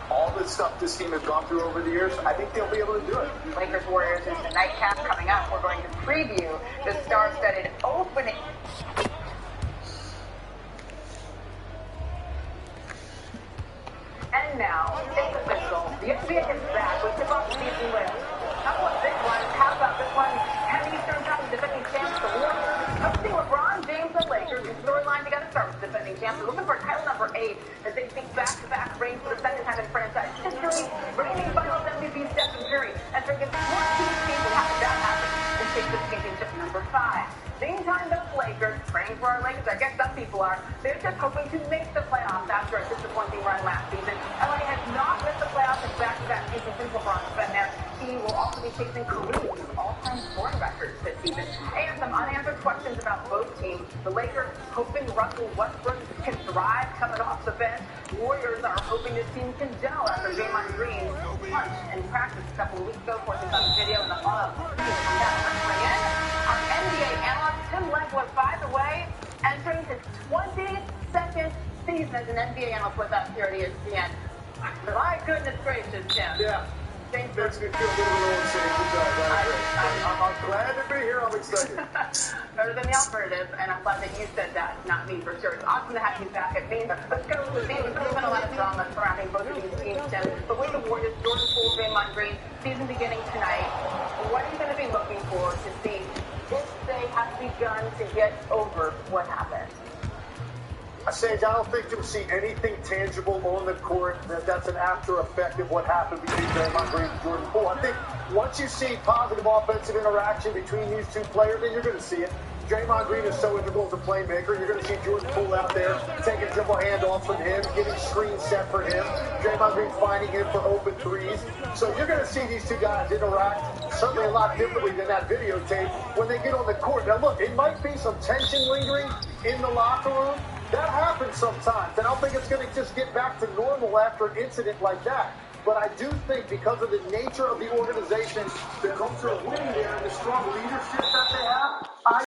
all the stuff this team has gone through over the years, I think they'll be able to do it. Lakers Warriors is the nightcap coming up. We're going to preview the star-studded opening. And now, it's official. The NBA is back with tip-off season list. How about this one? How about this one? Can the Eastern Time defending champs, the Warriors, hosting LeBron James and Lakers. The storyline they got to start with defending champs. They're looking for title number 8 as they seek back-to-back reigns for the second time in franchise history. Reigning Finals MVP Stephen Curry and forget 14 teams will have that happen and take the championship number 5. Meantime, the Lakers, praying for our Lakers, I guess some people are, they're just hoping to make the playoffs after a disappointing run last season. LA has not missed the playoffs in back-to-back seasons since LeBron's been there. He will also be chasing Kareem's all-time scoring records this season. And some unanswered questions about both teams. The Lakers hoping Russell Westbrook can thrive coming off the bench. Warriors are hoping this team can gel after Draymond Green punched in practice a couple of weeks ago. Of course, we saw the video in the follow-up. Our NBA analyst Tim Legg was, by the way, entering his 22nd season as an NBA analyst with us here at ESPN. My goodness gracious, Tim. Yeah. Thanks Makes me feel a little bit old saying good job. I'm glad to be here. I'm excited. Better than the alternative, and I'm glad that you said that, not me for sure. It's awesome to have you back at me. Let's go with the team. There's been a lot of drama surrounding both of these teams, Tim. But with the Warriors, Jordan Poole, Draymond Green, season beginning tonight. What are you going to be looking for to see if they have begun to get over what happened? Sage, I don't think you'll see anything tangible on the court that's an after effect of what happened between Draymond Green and Jordan Poole. I think once you see positive offensive interaction between these two players, then you're going to see it. Draymond Green is so integral as a playmaker. You're going to see Jordan Poole out there taking dribble handoffs from him, getting screens set for him. Draymond Green finding him for open threes. So you're going to see these two guys interact certainly a lot differently than that videotape when they get on the court. Now look, it might be some tension lingering in the locker room. That happens sometimes, and I don't think it's going to just get back to normal after an incident like that. But I do think because of the nature of the organization, the culture of winning there, and the strong leadership that they have,